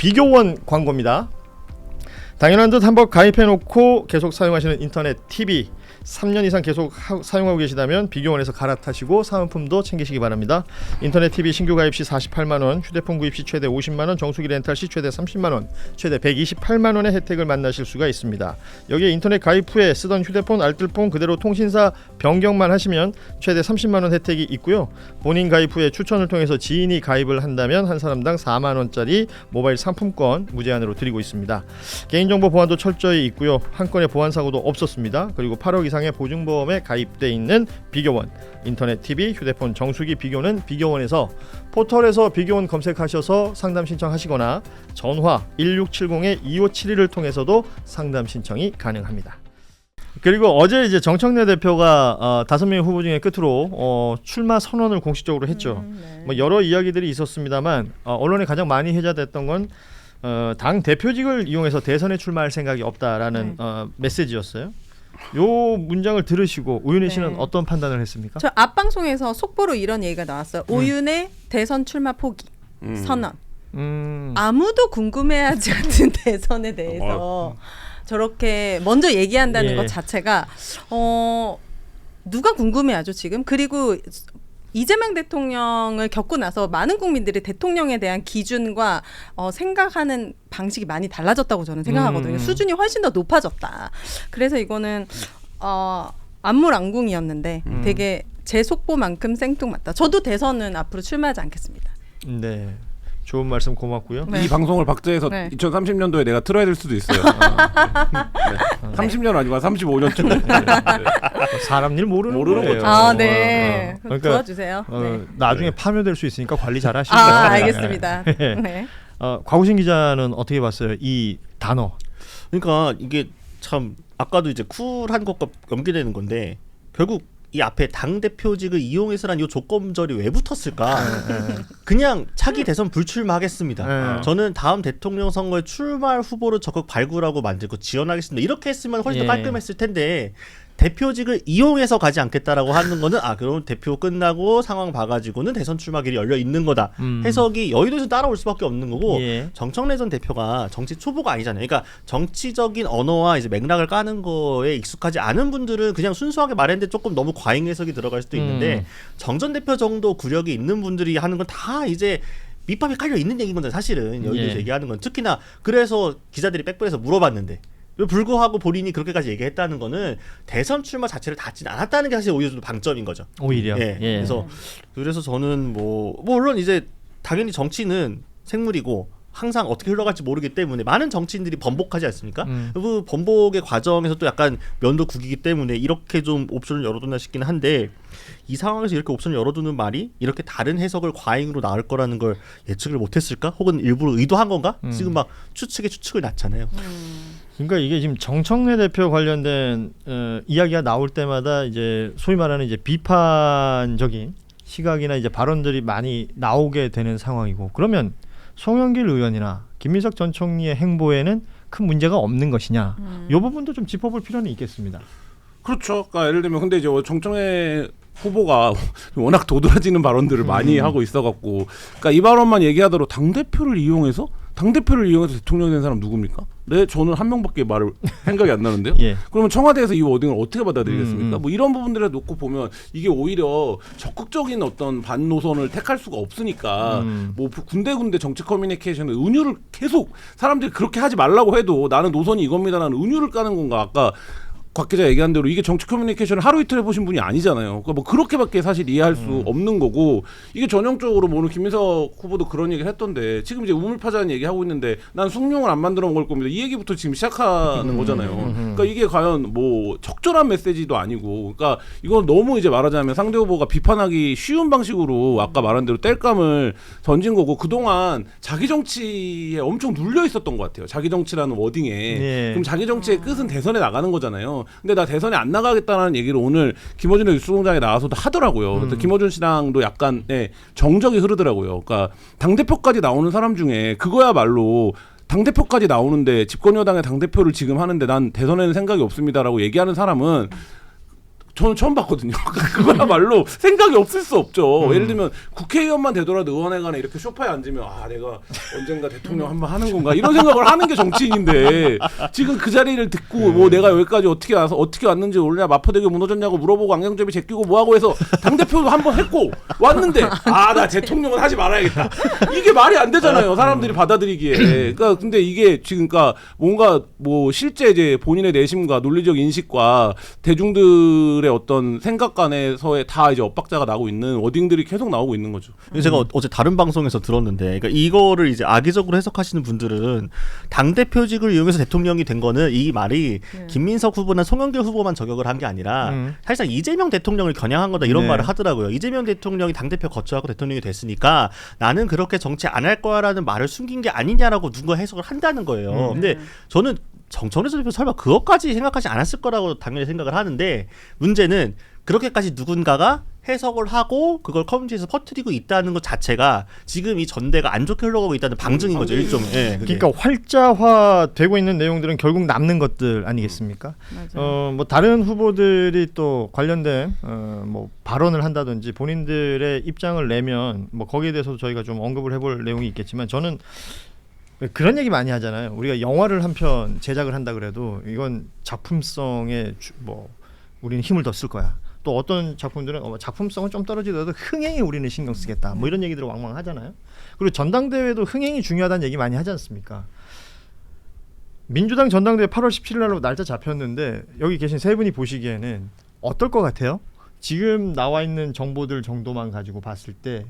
비교원 광고입니다. 당연한 듯 한번 가입해놓고 계속 사용하시는 인터넷 TV 3년 이상 계속 사용하고 계시다면 비교원에서 갈아타시고 사은품도 챙기시기 바랍니다. 인터넷 TV 신규 가입 시 48만원, 휴대폰 구입 시 최대 50만원, 정수기 렌탈 시 최대 30만원, 최대 128만원의 혜택을 만나실 수가 있습니다. 여기에 인터넷 가입 후에 쓰던 휴대폰, 알뜰폰 그대로 통신사 변경만 하시면 최대 30만원 혜택이 있고요. 본인 가입 후에 추천을 통해서 지인이 가입을 한다면 한 사람당 4만원짜리 모바일 상품권 무제한으로 드리고 있습니다. 개인정보 보안도 철저히 있고요. 한 건의 보안사고도 없었습니다. 그리고 8억 이상의 보증보험에 가입돼 있는 비교원, 인터넷 TV, 휴대폰 정수기 비교는 비교원에서 포털에서 비교원 검색하셔서 상담 신청하시거나 전화 1670-2571을 통해서도 상담 신청이 가능합니다. 그리고 어제 이제 정청래 대표가 5명의 후보 중에 끝으로 출마 선언을 공식적으로 했죠. 네. 뭐 여러 이야기들이 있었습니다만 언론에 가장 많이 회자됐던 건 당 대표직을 이용해서 대선에 출마할 생각이 없다라는 메시지였어요. 요 문장을 들으시고 오윤혜 씨는 어떤 판단을 했습니까? 저 앞방송에서 속보로 이런 얘기가 나왔어요. 오윤혜 대선 출마 포기 선언. 아무도 궁금해하지 않는 대선에 대해서 저렇게 먼저 얘기한다는 것 자체가 누가 궁금해하죠 지금? 그리고 이재명 대통령을 겪고 나서 많은 국민들이 대통령에 대한 기준과 생각하는 방식이 많이 달라졌다고 저는 생각하거든요. 수준이 훨씬 더 높아졌다. 그래서 이거는 안물안궁이었는데 되게 제 속보만큼 생뚱맞다. 저도 대선은 앞으로 출마하지 않겠습니다. 네. 좋은 말씀 고맙고요. 이 방송을 박제해서 2030년도에 내가 틀어야 될 수도 있어요. 30년 아니고 35년쯤. 사람 일 모르는 거예요. 거죠. 네. 그러니까, 도와주세요. 나중에 파묘될 수 있으니까 관리 잘 하시고요. 알겠습니다. 네. 곽우신 기자는 어떻게 봤어요? 이 단어. 그러니까 이게 참 아까도 이제 쿨한 것과 연계되는 건데 결국 이 앞에 당대표직을 이용해서라는 이 조건절이 왜 붙었을까? 그냥 차기 대선 불출마하겠습니다. 저는 다음 대통령 선거에 출마할 후보를 적극 발굴하고 만들고 지원하겠습니다. 이렇게 했으면 훨씬 더 깔끔했을 텐데 대표직을 이용해서 가지 않겠다라고 하는 거는 그럼 대표 끝나고 상황 봐가지고는 대선 출마길이 열려 있는 거다. 해석이 여의도에서 따라올 수밖에 없는 거고 정청래 전 대표가 정치 초보가 아니잖아요. 그러니까 정치적인 언어와 이제 맥락을 까는 거에 익숙하지 않은 분들은 그냥 순수하게 말했는데 조금 너무 과잉 해석이 들어갈 수도 있는데 정 전 대표 정도 구력이 있는 분들이 하는 건 다 이제 밑밥이 깔려 있는 얘기인 건데 사실은 여의도에서 얘기하는 건 특히나 그래서 기자들이 백브에서 물어봤는데 불구하고 본인이 그렇게까지 얘기했다는 거는 대선 출마 자체를 닫진 않았다는 게 사실 오히려 좀 방점인 거죠. 오히려. 그래서 저는 물론 이제 당연히 정치는 생물이고 항상 어떻게 흘러갈지 모르기 때문에 많은 정치인들이 번복하지 않습니까? 그 번복의 과정에서 또 약간 면도 구기기 때문에 이렇게 좀 옵션을 열어둔다 싶기는 한데 이 상황에서 이렇게 옵션을 열어두는 말이 이렇게 다른 해석을 과잉으로 나올 거라는 걸 예측을 못했을까? 혹은 일부러 의도한 건가? 지금 막 추측에 추측을 낳잖아요. 그러니까 이게 지금 정청래 대표 관련된 이야기가 나올 때마다 이제 소위 말하는 이제 비판적인 시각이나 이제 발언들이 많이 나오게 되는 상황이고 그러면 송영길 의원이나 김민석 전 총리의 행보에는 큰 문제가 없는 것이냐? 이 부분도 좀 짚어볼 필요는 있겠습니다. 그렇죠. 그러니까 예를 들면 근데 이제 정청래 후보가 워낙 도드라지는 발언들을 많이 하고 있어갖고, 그러니까 이 발언만 얘기하더라도 당 대표를 이용해서 대통령이 된 사람 누굽니까? 네, 저는 한 명밖에 말을 생각이 안 나는데요. 그러면 청와대에서 이 워딩을 어떻게 받아들이겠습니까? 뭐 이런 부분들을 놓고 보면 이게 오히려 적극적인 어떤 반 노선을 택할 수가 없으니까 뭐 군데군데 정치 커뮤니케이션의 은유를 계속 사람들이 그렇게 하지 말라고 해도 나는 노선이 이겁니다라는 은유를 까는 건가? 아까 곽 기자 얘기한 대로 이게 정치 커뮤니케이션을 하루 이틀 해보신 분이 아니잖아요. 그러니까 뭐 그렇게밖에 사실 이해할 수 없는 거고, 이게 전형적으로 뭐 오늘 김민석 후보도 그런 얘기를 했던데 지금 이제 우물파자는 얘기하고 있는데 난 숭늉을 안 만들어 먹을 겁니다. 이 얘기부터 지금 시작하는 거잖아요. 그러니까 이게 과연 뭐 적절한 메시지도 아니고, 그러니까 이건 너무 이제 말하자면 상대 후보가 비판하기 쉬운 방식으로 아까 말한 대로 땔감을 던진 거고, 그동안 자기 정치에 엄청 눌려 있었던 것 같아요. 자기 정치라는 워딩에. 그럼 자기 정치의 끝은 대선에 나가는 거잖아요. 근데 나 대선에 안 나가겠다는 얘기를 오늘 김어준의 뉴스공장에 나와서도 하더라고요. 김어준 씨랑도 약간 정적이 흐르더라고요. 그러니까 당대표까지 나오는 사람 중에 그거야말로 당대표까지 나오는데 집권여당의 당대표를 지금 하는데 난 대선에는 생각이 없습니다라고 얘기하는 사람은 저는 처음 봤거든요. 그거야말로 생각이 없을 수 없죠. 예를 들면 국회의원만 되더라도 의원회관에 이렇게 소파에 앉으면 아 내가 언젠가 대통령 한번 하는 건가 이런 생각을 하는 게 정치인인데 지금 그 자리를 듣고 뭐 내가 여기까지 어떻게 와서 어떻게 왔는지 몰라 마포대교 무너졌냐고 물어보고 안경잡이 제끼고 뭐하고 해서 당대표도 한번 했고 왔는데 아 나 대통령은 하지 말아야겠다. 이게 말이 안 되잖아요. 사람들이 받아들이기에. 그러니까 근데 이게 지금 그러니까 뭔가 뭐 실제 이제 본인의 내심과 논리적 인식과 대중들의 어떤 생각관에서의 다 이제 엇박자가 나고 있는 워딩들이 계속 나오고 있는 거죠. 제가 어제 다른 방송에서 들었는데, 그러니까 이거를 이제 악의적으로 해석하시는 분들은 당 대표직을 이용해서 대통령이 된 거는 이 말이 김민석 후보나 송영길 후보만 저격을 한 게 아니라 사실상 이재명 대통령을 겨냥한 거다 이런 네. 말을 하더라고요. 이재명 대통령이 당 대표 거쳐하고 대통령이 됐으니까 나는 그렇게 정치 안 할 거야라는 말을 숨긴 게 아니냐라고 누가 해석을 한다는 거예요. 근데 저는 정청래 대표 설마 그것까지 생각하지 않았을 거라고 당연히 생각을 하는데 문제는 그렇게까지 누군가가 해석을 하고 그걸 커뮤니티에서 퍼뜨리고 있다는 것 자체가 지금 이 전대가 안 좋게 흘러가고 있다는 방증인 거죠. 일종의. 예, 그게. 그러니까 활자화되고 있는 내용들은 결국 남는 것들 아니겠습니까? 맞아요. 뭐 다른 후보들이 또 관련된 뭐 발언을 한다든지 본인들의 입장을 내면 뭐 거기에 대해서도 저희가 좀 언급을 해볼 내용이 있겠지만 저는 그런 얘기 많이 하잖아요. 우리가 영화를 한 편 제작을 한다 그래도 이건 작품성에 뭐 우리는 힘을 더 쓸 거야. 또 어떤 작품들은 작품성은 좀 떨어지더라도 흥행에 우리는 신경 쓰겠다. 뭐 이런 얘기들을 왕왕 하잖아요. 그리고 전당대회도 흥행이 중요하다는 얘기 많이 하지 않습니까? 민주당 전당대회 8월 17일 날로 날짜 잡혔는데 여기 계신 세 분이 보시기에는 어떨 것 같아요? 지금 나와 있는 정보들 정도만 가지고 봤을 때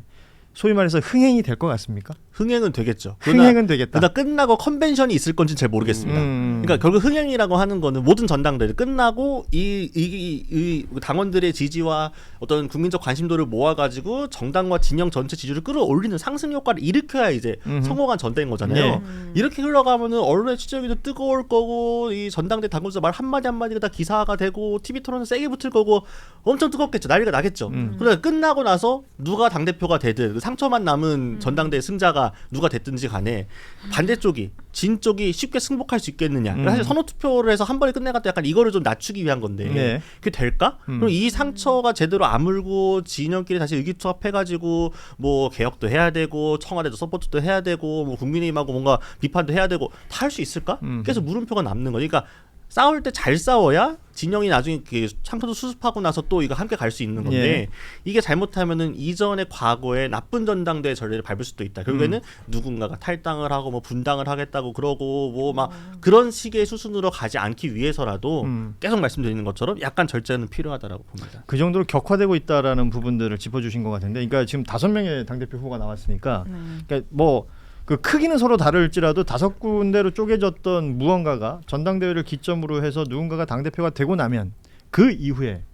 소위 말해서 흥행이 될 것 같습니까? 흥행은 되겠죠. 흥행은 되겠다. 그러나 끝나고 컨벤션이 있을 건지는 잘 모르겠습니다. 그러니까 결국 흥행이라고 하는 거는 모든 전당대회 끝나고 이 당원들의 지지와 어떤 국민적 관심도를 모아가지고 정당과 진영 전체 지지를 끌어올리는 상승 효과를 일으켜야 이제 성공한 전대인 거잖아요. 네. 이렇게 흘러가면은 언론의 취재기도 뜨거울 거고 이 전당대 당원자 말 한마디 한마디가 다 기사가 되고 TV 토론은 세게 붙을 거고 엄청 뜨겁겠죠. 난리가 나겠죠. 그러니까 끝나고 나서 누가 당대표가 되든 상처만 남은 전당대 승자가 누가 됐든지 간에 반대쪽이 진 쪽이 쉽게 승복할 수 있겠느냐. 사실 선호 투표를 해서 한 번에 끝내갔다 약간 이거를 좀 낮추기 위한 건데 네. 그게 될까? 그럼 이 상처가 제대로 아물고 진영끼리 다시 의기투합해가지고 뭐 개혁도 해야 되고 청와대도 서포트도 해야 되고 뭐 국민의힘하고 뭔가 비판도 해야 되고 다 할 수 있을까? 계속 물음표가 남는 거니까. 싸울 때 잘 싸워야 진영이 나중에 상처도 수습하고 나서 또 이거 함께 갈 수 있는 건데 예. 이게 잘못하면은 이전의 과거에 나쁜 전당대회 전례를 밟을 수도 있다. 결국에는 누군가가 탈당을 하고 뭐 분당을 하겠다고 그러고 뭐 막 그런 식의 수순으로 가지 않기 위해서라도 계속 말씀드리는 것처럼 약간 절제는 필요하다라고 봅니다. 그 정도로 격화되고 있다라는 부분들을 짚어주신 것 같은데, 그러니까 지금 5명의 당대표 후보가 나왔으니까, 그러니까 뭐 그 크기는 서로 다를지라도 5군데로 쪼개졌던 무언가가 전당대회를 기점으로 해서 누군가가 당대표가 되고 나면 그 이후에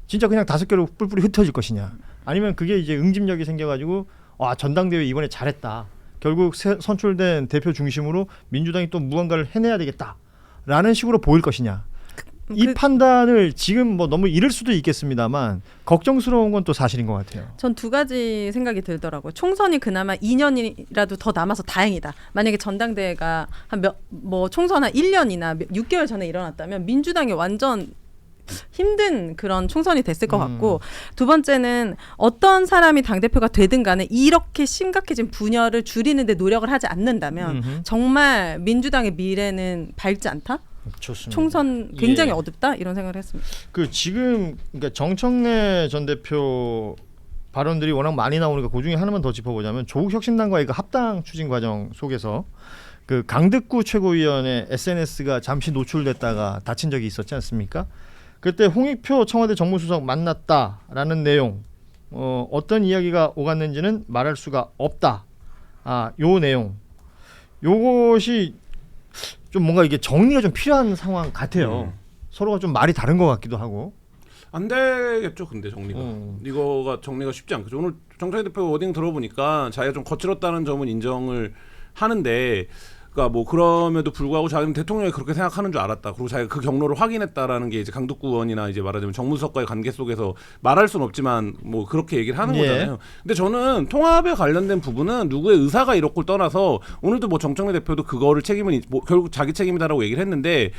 진짜 그냥 5개로 뿔뿔이 흩어질 것이냐, 아니면 그게 이제 응집력이 생겨가지고 와 전당대회 이번에 잘했다, 결국 선출된 대표 중심으로 민주당이 또 무언가를 해내야 되겠다라는 식으로 보일 것이냐. 이 판단을 지금 뭐 너무 이를 수도 있겠습니다만 걱정스러운 건 또 사실인 것 같아요. 전 두 가지 생각이 들더라고요. 총선이 그나마 2년이라도 더 남아서 다행이다. 만약에 전당대회가 뭐 총선 한 1년이나 6개월 전에 일어났다면 민주당이 완전 힘든 그런 총선이 됐을 것 같고, 두 번째는 어떤 사람이 당대표가 되든 간에 이렇게 심각해진 분열을 줄이는 데 노력을 하지 않는다면 정말 민주당의 미래는 밝지 않다? 좋습니다. 총선 굉장히 예. 어둡다 이런 생각을 했습니다. 그 지금 그러니까 정청래 전 대표 발언들이 워낙 많이 나오니까 그 중에 하나만 더 짚어보자면 조국 혁신당과의 그 합당 추진 과정 속에서 그 강득구 최고위원의 SNS가 잠시 노출됐다가 다친 적이 있었지 않습니까? 그때 홍익표 청와대 정무수석 만났다라는 내용, 어떤 이야기가 오갔는지는 말할 수가 없다. 요 내용, 요것이 좀 뭔가 이게 정리가 좀 필요한 상황 같아요. 서로가 좀 말이 다른 것 같기도 하고. 안 되겠죠, 근데 정리가. 이거가 정리가 쉽지 않겠죠. 오늘 정청래 대표 워딩 들어보니까 자기가 좀 거칠었다는 점은 인정을 하는데, 그러니까 뭐 그럼에도 불구하고 자기는 대통령이 그렇게 생각하는 줄 알았다. 그리고 자기가 그 경로를 확인했다라는 게 이제 강득구 의원이나 이제 말하자면 정무수석과의 관계 속에서 말할 수는 없지만 뭐 그렇게 얘기를 하는 예. 거잖아요. 근데 저는 통합에 관련된 부분은 누구의 의사가 이렇고 떠나서 오늘도 뭐 정청래 대표도 그거를 책임은 뭐 결국 자기 책임이다라고 얘기를 했는데.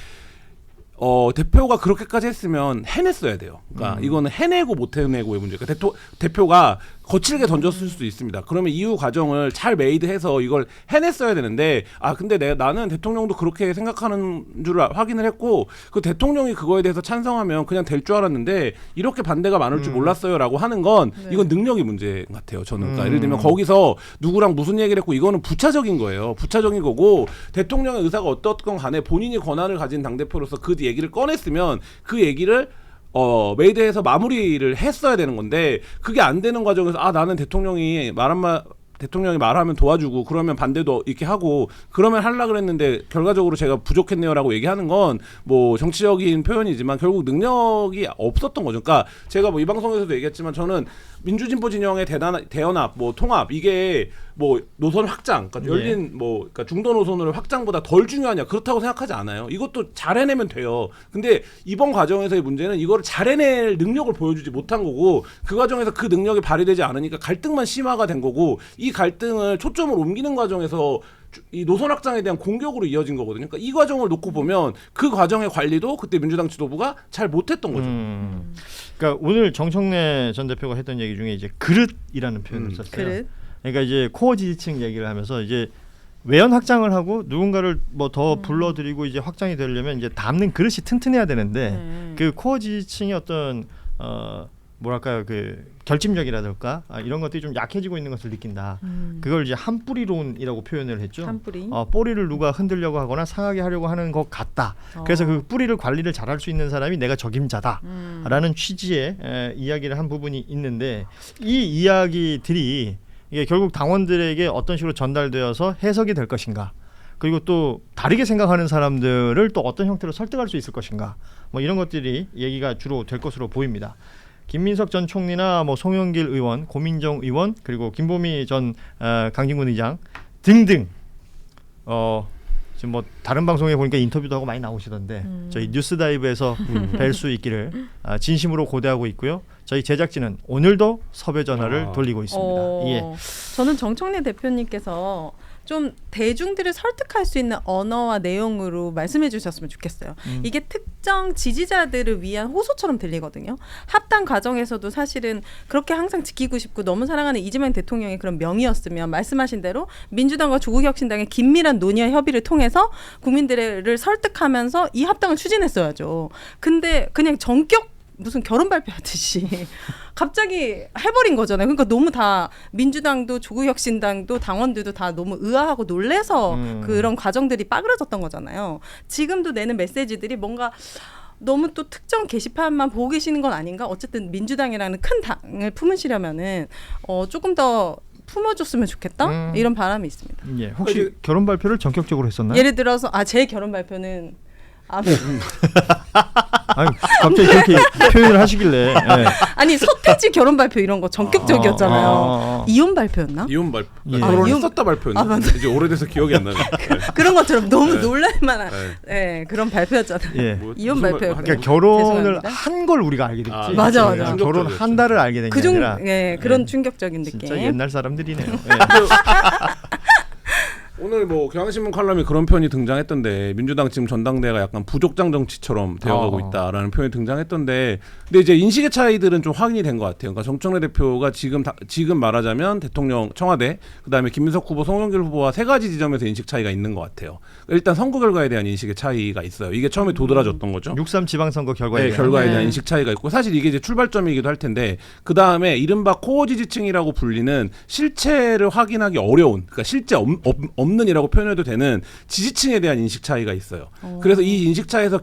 대표가 그렇게까지 했으면 해냈어야 돼요. 그러니까 이거는 해내고 못 해내고의 문제가 대표가 거칠게 던졌을 수도 있습니다. 그러면 이후 과정을 잘 메이드해서 이걸 해냈어야 되는데 근데 나는 대통령도 그렇게 생각하는 줄 확인을 했고 그 대통령이 그거에 대해서 찬성하면 그냥 될 줄 알았는데 이렇게 반대가 많을 줄 몰랐어요라고 하는 건 이건 능력이 문제 같아요. 저는 그러니까 예를 들면 거기서 누구랑 무슨 얘기를 했고 이거는 부차적인 거예요. 부차적인 거고 대통령의 의사가 어떻건 간에 본인이 권한을 가진 당대표로서 그 얘기를 꺼냈으면 그 얘기를 메이드에서 마무리를 했어야 되는 건데 그게 안 되는 과정에서 나는 대통령이 말하면 도와주고 그러면 반대도 이렇게 하고 그러면 하려고 그랬는데 결과적으로 제가 부족했네요라고 얘기하는 건 뭐 정치적인 표현이지만 결국 능력이 없었던 거죠. 그러니까 제가 뭐 이 방송에서도 얘기했지만 저는 민주진보 진영의 대연합, 뭐 통합 이게 뭐 노선 확장, 그러니까 열린 그러니까 중도 노선을 확장보다 덜 중요하냐 그렇다고 생각하지 않아요. 이것도 잘 해내면 돼요. 근데 이번 과정에서의 문제는 이거를 잘 해낼 능력을 보여주지 못한 거고 그 과정에서 그 능력이 발휘되지 않으니까 갈등만 심화가 된 거고 이 갈등을 초점을 옮기는 과정에서 이 노선 확장에 대한 공격으로 이어진 거거든요. 그러니까 이 과정을 놓고 보면 그 과정의 관리도 그때 민주당 지도부가 잘 못했던 거죠. 그러니까 오늘 정청래 전 대표가 했던 얘기 중에 이제 그릇이라는 표현을 썼어요. 그릇. 그러니까 이제 코어 지지층 얘기를 하면서 이제 외연 확장을 하고 누군가를 뭐 더 불러들이고 이제 확장이 되려면 이제 담는 그릇이 튼튼해야 되는데 그 코어 지지층이 어떤 뭐랄까요 그 결집력이라든가 이런 것들이 좀 약해지고 있는 것을 느낀다. 그걸 이제 한 뿌리론이라고 표현을 했죠. 한 뿌리. 뿌리를 누가 흔들려고 하거나 상하게 하려고 하는 것 같다. 그래서 그 뿌리를 관리를 잘할 수 있는 사람이 내가 적임자다라는 취지의 이야기를 한 부분이 있는데 이 이야기들이 이게 결국 당원들에게 어떤 식으로 전달되어서 해석이 될 것인가. 그리고 또 다르게 생각하는 사람들을 또 어떤 형태로 설득할 수 있을 것인가. 뭐 이런 것들이 얘기가 주로 될 것으로 보입니다. 김민석 전 총리나 뭐 송영길 의원, 고민정 의원 그리고 김보미 전 강진군 의장 등등 지금 뭐 다른 방송에 보니까 인터뷰도 하고 많이 나오시던데 저희 뉴스다이브에서 뵐 수 있기를 진심으로 고대하고 있고요. 저희 제작진은 오늘도 섭외 전화를 돌리고 있습니다. 예. 저는 정청래 대표님께서 좀 대중들을 설득할 수 있는 언어와 내용으로 말씀해 주셨으면 좋겠어요. 이게 특정 지지자들을 위한 호소처럼 들리거든요. 합당 과정에서도 사실은 그렇게 항상 지키고 싶고 너무 사랑하는 이재명 대통령의 그런 명의였으면 말씀하신 대로 민주당과 조국혁신당의 긴밀한 논의와 협의를 통해서 국민들을 설득하면서 이 합당을 추진했어야죠. 근데 그냥 전격 무슨 결혼 발표하듯이 갑자기 해버린 거잖아요. 그러니까 너무 다 민주당도 조국혁신당도 당원들도 다 너무 의아하고 놀래서 그런 과정들이 빠그러졌던 거잖아요. 지금도 내는 메시지들이 뭔가 너무 또 특정 게시판만 보고 계시는 건 아닌가? 어쨌든 민주당이라는 큰 당을 품으시려면은 조금 더 품어줬으면 좋겠다 이런 바람이 있습니다. 예. 혹시 결혼 발표를 전격적으로 했었나요? 예를 들어서 제 결혼 발표는 아니, 갑자기 그렇게 표현을 하시길래 아니 서태지 결혼 발표 이런 거 전격적이었잖아요. 이혼 발표였나? 이혼 발표. 예. 결혼했었다 발표였나? 이제 오래돼서 기억이 안 나네. 그런 것처럼 너무 놀랄만한 그런 발표였잖아요. 예. 이혼 발표였고요. 그러니까 결혼을 죄송합니다. 한 걸 우리가 알게 됐지. 맞아. 결혼 한 달을 알게 된 게 아니라 그런 충격적인 느낌. 진짜 옛날 사람들이네요. 오늘 뭐 경향신문 칼럼에 그런 표현이 등장했던데 민주당 지금 전당대회가 약간 부족장 정치처럼 되어가고 있다라는 표현이 등장했던데 근데 이제 인식의 차이들은 좀 확인이 된 것 같아요. 그러니까 정청래 대표가 지금 말하자면 대통령 청와대 그다음에 김민석 후보 송영길 후보와 세 가지 지점에서 인식 차이가 있는 것 같아요. 일단 선거 결과에 대한 인식의 차이가 있어요. 이게 처음에 도드라졌던 거죠. 6.3 지방선거 결과에 대한 결과에 대한 인식 차이가 있고 사실 이게 이제 출발점이기도 할 텐데 그 다음에 이른바 코어 지지층이라고 불리는 실체를 확인하기 어려운 그러니까 실제 없는이라고 표현해도 되는 지지층에 대한 인식 차이가 있어요. 그래서 이 인식 차이에서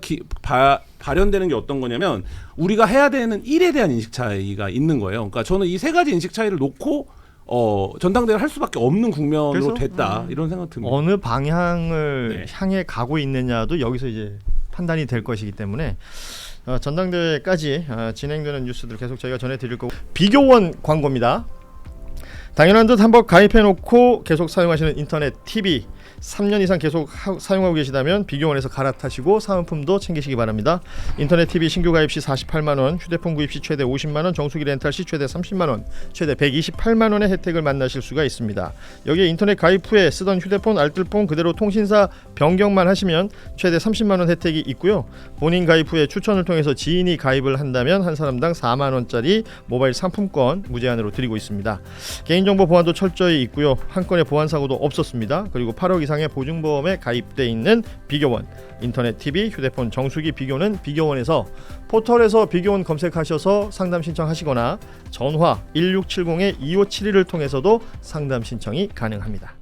발현되는 게 어떤 거냐면 우리가 해야 되는 일에 대한 인식 차이가 있는 거예요. 그러니까 저는 이 세 가지 인식 차이를 놓고 전당대회를 할 수밖에 없는 국면으로 됐다 이런 생각 듭니다. 어느 방향을 향해 가고 있느냐도 여기서 이제 판단이 될 것이기 때문에 전당대회까지 진행되는 뉴스들 계속 저희가 전해드릴 거고 비교원 광고입니다. 당연한 듯 한번 가입해놓고 계속 사용하시는 인터넷 TV 3년 이상 계속 사용하고 계시다면 비교원에서 갈아타시고 사은품도 챙기시기 바랍니다. 인터넷 TV 신규 가입 시 48만 원, 휴대폰 구입 시 최대 50만 원, 정수기 렌탈 시 최대 30만 원, 최대 128만 원의 혜택을 만나실 수가 있습니다. 여기에 인터넷 가입 후에 쓰던 휴대폰, 알뜰폰 그대로 통신사 변경만 하시면 최대 30만 원 혜택이 있고요. 본인 가입 후에 추천을 통해서 지인이 가입을 한다면 한 사람당 4만 원짜리 모바일 상품권 무제한으로 드리고 있습니다. 개인정보 보안도 철저히 있고요. 한 건의 보안 사고도 없었습니다. 그리고 8억 이상의 보증보험에 가입돼 있는 비교원, 인터넷 TV, 휴대폰 정수기 비교는 비교원에서 포털에서 비교원 검색하셔서 상담 신청하시거나 전화 1670-2571을 통해서도 상담 신청이 가능합니다.